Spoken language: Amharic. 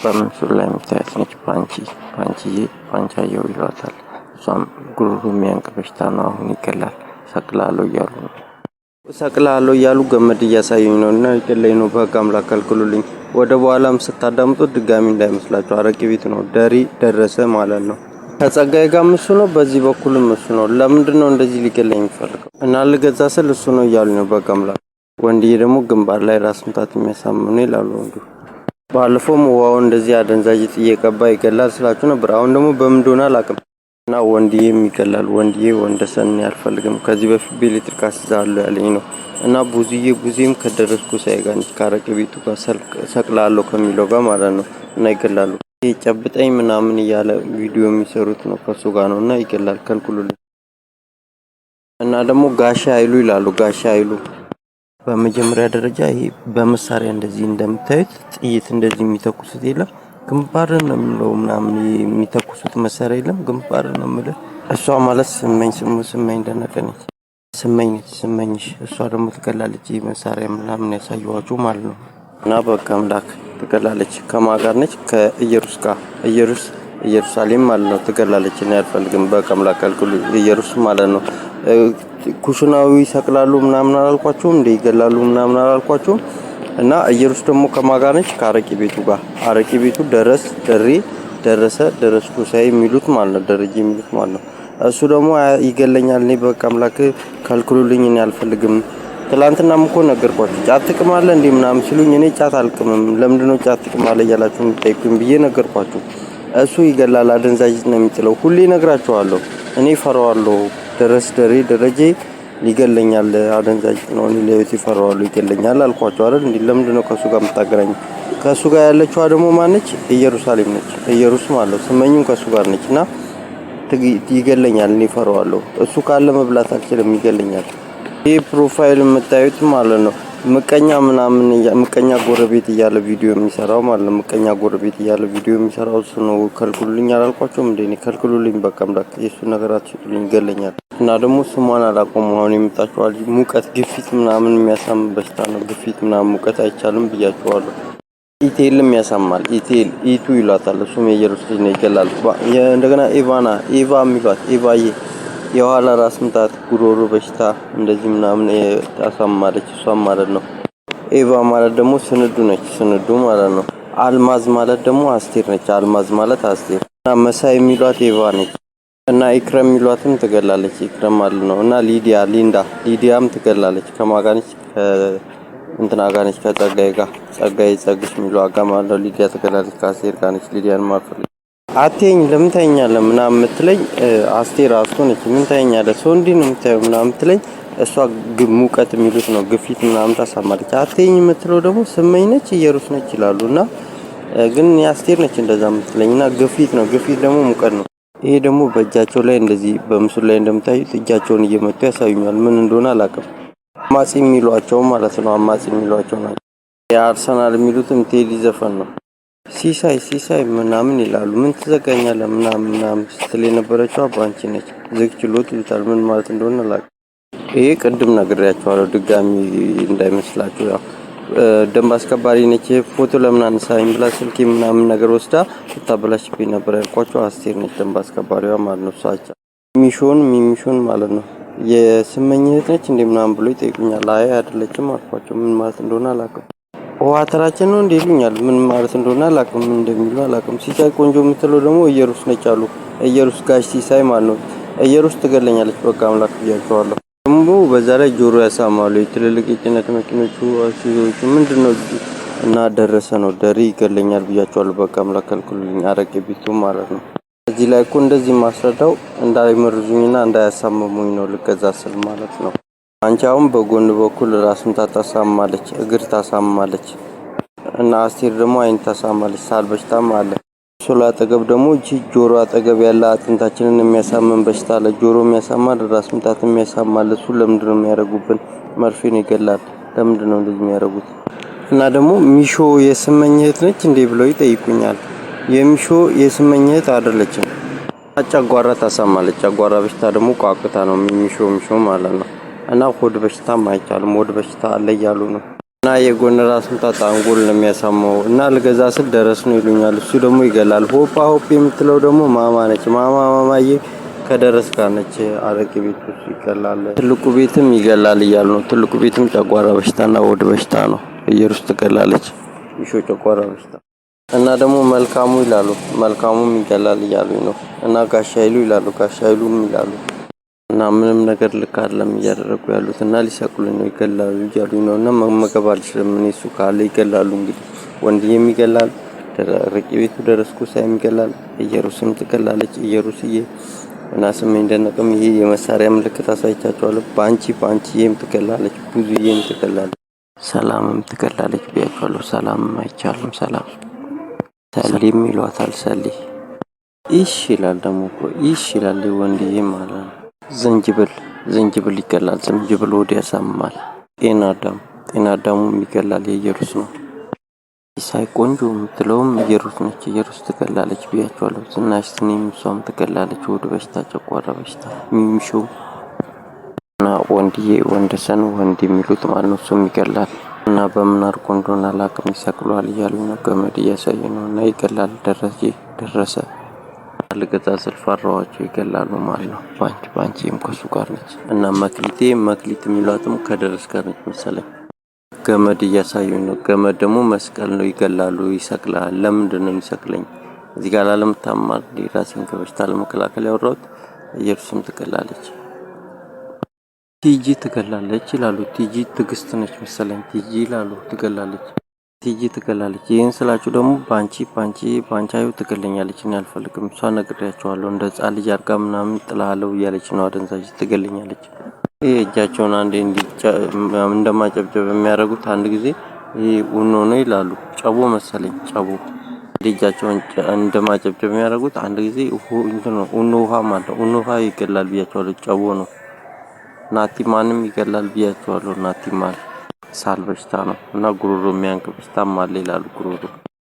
በምስሉ ላይ የምታዩት ነች ፓንቻየው ይሏታል። እሷም ጉሮሮ የሚያንቅ በሽታ ነው። አሁን ይገላል። ሰቅላለሁ እያሉ ገመድ እያሳዩኝ ነው እና ይገለኝ ነው። በህግ አምላክ ከልክሉልኝ። ወደ በኋላም ስታዳምጡት ድጋሚ እንዳይመስላችሁ አረቂ ቤት ነው። ደሪ ደረሰ ማለት ነው። ከጸጋዬ ጋር እሱ ነው፣ በዚህ በኩልም እሱ ነው። ለምንድን ነው እንደዚህ ሊገለኝ የሚፈልገው? እና ልገዛ ስል እሱ ነው እያሉኝ ነው። በህግ አምላክ ወንድዬ ደግሞ ግንባር ላይ ራስ ምታት የሚያሳምኑ ይላሉ ወንዱ። ባለፈውም ውሃው እንደዚህ አደንዛዥ እየቀባ ይገላል ስላችሁ ነበር። አሁን ደግሞ በምን እንደሆነ አላውቅም እና ወንድዬም ይገላል። ወንድዬ ወንደሰን ያልፈልግም ከዚህ በፊት በኤሌክትሪክ አስይዛለሁ ያለኝ ነው እና ቡዚም ከደረስኩ ሳይጋንች ካረቄ ቤቱ ጋር ሰቅላለሁ ከሚለው ጋር ማለት ነው እና ይገላሉ። ይሄ ጨብጠኝ ምናምን እያለ ቪዲዮ የሚሰሩት ነው ከሱ ጋር ነው እና ይገላል። ከልክሉልኝ። እና ደግሞ ጋሻ አይሉ ይላሉ። ጋሻ አይሉ በመጀመሪያ ደረጃ ይሄ በመሳሪያ እንደዚህ እንደምታዩት ጥይት እንደዚህ የሚተኩሱት የለም፣ ግንባርን ነው የሚለው ምናምን የሚተኩሱት መሳሪያ የለም፣ ግንባርን ነው የሚለው። እሷ ማለት ስመኝ ደነቀነች። ስመኝሽ እሷ ደግሞ ትገላለች። ይሄ መሳሪያ ምናምን ያሳየዋችሁ ማለት ነው እና በቃ አምላክ ትገላለች። ከማጋር ነች ከኢየሩስ ጋር ኢየሩሳሌም ማለት ነው። ትገላለች። እኔ አልፈልግም። በቃ አምላክ ከልክሉ። ኢየሩስ ማለት ነው። ኩሽናዊ ይሰቅላሉ ምናምን አላልኳችሁም? እንደ ይገላሉ ምናምን አላልኳችሁም? እና ኢየሩስ ደግሞ ከማጋር ነች ከአረቂ ቤቱ ጋር። አረቂ ቤቱ ደረስኩ ሳይ የሚሉት ማለት ነው። ደረጃ የሚሉት ማለት ነው። እሱ ደግሞ ይገለኛል። እኔ በቃ አምላክ ከልክሉልኝ። እኔ አልፈልግም። ትላንትናም እኮ ነገርኳችሁ። ጫት ትቅማለ እንዴ ምናምን ሲሉኝ እኔ ጫት አልቅምም። ለምንድነው ጫት ትቅማለ እያላችሁ የምትጠይቁኝ ብዬ ነገርኳችሁ። እሱ ይገላል፣ አደንዛዥ ነው የሚጥለው። ሁሌ ነግራችኋለሁ። እኔ ፈራዋለሁ። ደረጀ ይገለኛል፣ አደንዛዥ ነው። እኔ ለዩቲ ፈራዋለሁ፣ ይገለኛል አልኳችሁ አይደል? እንዴ ለምንድነው ከሱ ጋር የምታገናኙ? ከሱ ጋር ያለችዋ ደግሞ ማነች? ኢየሩሳሌም ነች። ኢየሩስ ማለት ስመኙም ከሱ ጋር ነችና ይገለኛል፣ እኔ ፈራዋለሁ። እሱ ካለ መብላት አልችልም፣ ይገለኛል። ይሄ ፕሮፋይል የምታዩት ማለት ነው ምቀኛ ምናምን ምቀኛ ጎረቤት እያለ ቪዲዮ የሚሰራው ማለት ነው። ምቀኛ ጎረቤት እያለ ቪዲዮ የሚሰራው እሱ ነው። ከልክሉልኝ አላልኳቸውም እንዴ? እኔ ከልክሉልኝ በቃ አምላክ የሱ ነገራት ሲጡልኝ ይገለኛል። እና ደግሞ ስሟን አላቆም። አሁን የምጣችኋል ሙቀት ግፊት ምናምን የሚያሳም በሽታ ነው። ግፊት ምናምን ሙቀት አይቻልም ብያችኋለሁ። ኢቴልም ያሳማል። ኢቱ ይሏታል። እሱም የኢየሩስ ልጅ ነው፣ ይገላል። እንደገና ኤቫ የሚሏት ኤቫዬ የኋላ ራስ ምታት ጉሮሮ በሽታ እንደዚህ ምናምን ታሳማለች። እሷም ማለት ነው። ኤቫ ማለት ደግሞ ስንዱ ነች። ስንዱ ማለት ነው። አልማዝ ማለት ደግሞ አስቴር ነች። አልማዝ ማለት አስቴር እና መሳይ የሚሏት ኤቫ ነች። እና ኢክረም የሚሏትም ትገላለች። ኢክረም ማለት ነው። እና ሊዲያም ትገላለች። ከማጋነች እንትና ጋነች ከጸጋዬ ጋር ጸግሽ የሚለው አጋማ ነው። ሊዲያ ትገላለች። ከአስቴር ጋነች። ሊዲያን ማፈል አቴኝ ለምን ታኛለህ ምናምን የምትለኝ አስቴር ነች። ምን ታኛለህ ሰው እንዲህ ነው የምታየው ምናምን የምትለኝ እሷ ሙቀት የሚሉት ነው። ግፊት ምናምን ታሳማለች። አቴኝ የምትለው ደግሞ ስመኝ ነች፣ ኢየሩስ ነች ይላሉና ግን የአስቴር ነች እንደዛ የምትለኝና ግፊት ነው። ግፊት ደግሞ ሙቀት ነው። ይሄ ደግሞ በእጃቸው ላይ እንደዚህ በምስሉ ላይ እንደምታዩት እጃቸውን እየመቱ ያሳዩኛል። ምን እንደሆነ አላውቅም። አማጺ የሚሏቸው ማለት ነው። አማጺ የሚሏቸው ናቸው። የአርሰናል የሚሉትም ቴዲ ዘፈን ነው። ሲሳይ ምናምን ይላሉ። ምን ትዘጋኛለህ ምናምን ስትል የነበረችው ባንቺ ነች። ዝግ ችሎት ይሉታል። ምን ማለት እንደሆነ አላውቅም። ይሄ ቅድም ነግሬያችኋለሁ፣ ድጋሚ እንዳይመስላችሁ። ያው ደንብ አስከባሪ ነች። ፎቶ ለምን አነሳኝ ብላ ስልኬ ምናምን ነገር ወስዳ ልታበላሽብኝ ነበር ያልኳቸው አስቴር ነች፣ ደንብ አስከባሪዋ ማለት ነው። ሳቻ ሚሚሾን ማለት ነው። የስመኝ እህት ነች እንዴ ምናምን ብሎ ይጠይቁኛል። አይ አይደለችም አልኳቸው። ምን ማለት እንደሆነ አላውቅም። ዋተራችን ነው እንዴ ይሉኛል። ምን ማለት እንደሆነ አላውቅም፣ ምን እንደሚሉ አላውቅም። ሲሳይ ቆንጆ የምትለው ደግሞ ኢየሩስ ነች አሉ። ኢየሩስ ጋሽ ሲሳይ ማለት ነው። ኢየሩስ ትገለኛለች። በቃ አምላክ ብያቸዋለሁ። ደግሞ በዛ ላይ ጆሮ ያሳማሉ። ትልልቅ የጭነት መኪኖቹ አሽዞቹ ምንድነው እና ደረሰ ነው ደሪ ይገለኛል ብያቸዋለሁ። በቃ አምላክ ከልክሉልኝ። አረቄ ቤቱ ማለት ነው። እዚህ ላይ እኮ እንደዚህ ማስረዳው እንዳይመርዙኝና እንዳያሳምሙኝ ነው፣ ልገዛ ስል ማለት ነው። አንቺ አሁን በጎን በኩል ራስን ታሳማለች፣ እግር ታሳማለች እና አስቴር ደግሞ አይን ታሳማለች። ሳል በሽታም አለ። ሶላ አጠገብ ደግሞ እቺ ጆሮ አጠገብ ያለ አጥንታችንን የሚያሳመን በሽታ አለ። ጆሮ የሚያሳማል፣ ራስ ምታት የሚያሳማል። እሱ ለምንድነው የሚያረጉብን? መርፌን ይገላል። ለምንድነው እንደዚህ የሚያረጉት? እና ደግሞ ሚሾ የስመኝ እህት ነች እንዴ ብለው ይጠይቁኛል። የሚሾ የስመኝ እህት አይደለችም። ጨጓራ ታሳማለች። ጨጓራ በሽታ ደግሞ ቋቅታ ነው። ሚሾ ማለት ነው። እና ሆድ በሽታም አይቻልም። ሆድ በሽታ አለ እያሉ ነው። እና የጎን ራስ ምታት አንጎል ነው የሚያሳማው እና ልገዛ ስል ደረስ ነው ይሉኛል። እሱ ደግሞ ይገላል። ሆፓ ሆፕ የምትለው ደግሞ ማማ ነች። ማማዬ ከደረስ ጋር ነች። አረቄ ቤት ውስጥ ይገላል። ትልቁ ቤትም ይገላል እያሉ ነው። ትልቁ ቤትም ጨጓራ በሽታና ሆድ በሽታ ነው። ኢየሩስ ትገላለች። ይሾ ጨጓራ በሽታ እና ደግሞ መልካሙ ይላሉ። መልካሙም ይገላል እያሉኝ ነው። እና ጋሻ ኃይሉ ይላሉ። ጋሻ ኃይሉም ይላሉ። እና ምንም ነገር ልክ አይደለም እያደረጉ ያሉት እና ሊሰቅሉኝ ነው ይገላሉ እያሉኝ ነው። እና መመገብ አልችልም እኔ እሱ ካለ ይገላሉ። እንግዲህ ወንድዬም ይገላል። አረቄ ቤቱ ደረስኩ ሳይም ይገላል። ኢየሩስም ትገላለች። ኢየሩስዬ እና ስሜን ደነቅም ይሄ የመሳሪያ ምልክት አሳይቻቸዋለሁ። ባንቺዬም ትገላለች። ብዙዬም ትገላለች። ሰላምም ትገላለች ብያቸዋለሁ። ሰላምም አይቻልም። ሰላም ሰሊም ይሏታል። ሰሊ ኢሽ ይላል ደግሞ እኮ ኢሽ ይላል ወንድዬ ማለት ነው። ዝንጅብል ይገላል። ዝንጅብል ሆድ ያሳምማል። ጤና አዳሙም ይገላል። የኢየሩስ ነው። ሳይ ቆንጆ የምትለውም ኢየሩስ ነች። ኢየሩስ ትገላለች ብያቸዋለሁ። ዝናሽ ስኔም እሷም ትገላለች። ሆድ በሽታ፣ ጨጓራ በሽታ። ሚሚሾው እና ወንድዬ ወንደሰን ወንድ የሚሉት ማለት ነው። እሱም ይገላል እና በምን አድርጎ እንደሆነ አላውቅም ይሰቅሏል እያሉ ነው። ገመድ እያሳየ ነው እና ይገላል። ደረሰ ልገዛ ስል ፈራኋቸው ይገላሉ ማለት ነው። ባንቺም ከሱ ጋር ነች እና መክሊት የሚሏትም ከደረስ ጋር ነች መሰለኝ። ገመድ እያሳዩኝ ነው። ገመድ ደግሞ መስቀል ነው። ይገላሉ፣ ይሰቅላል። ለምንድን ነው የሚሰቅለኝ? እዚህ ጋር ላለመታመር ራሴን ከበሽታ ለመከላከል ያወራሁት። ኢየሩስም ትገላለች። ቲጂ ትገላለች ይላሉ። ቲጂ ትግስት ነች መሰለኝ። ቲጂ ይላሉ። ትገላለች። ቲጂ ትገላለች። ይህን ስላችሁ ደግሞ ባንቻዩ ትገለኛለች። እኔ አልፈልግም። እሷ ነግሬያቸዋለሁ። እንደ ሕፃን ልጅ አድርጋ ምናምን ጥላለሁ እያለች ነው። አደንዛዥ ትገለኛለች። ይሄ እጃቸውን አንዴ እንደማጨብጨብ የሚያደርጉት አንድ ጊዜ ይሄ ኡኖ ነው ይላሉ። ጨቦ መሰለኝ ጨቦ እጃቸውን እንደማጨብጨብ የሚያደርጉት አንድ ጊዜ ኡኖ ውሃ ማለት ነው። ኡኖ ውሃ ይገላል ብያቸዋለሁ። ጨቦ ነው። ናቲ ማንም ይገላል ብያቸዋለሁ። ናቲ ማለት ሳል በሽታ ነው እና ጉሮሮ የሚያንቅ በሽታም አለ ይላሉ። ጉሮሮ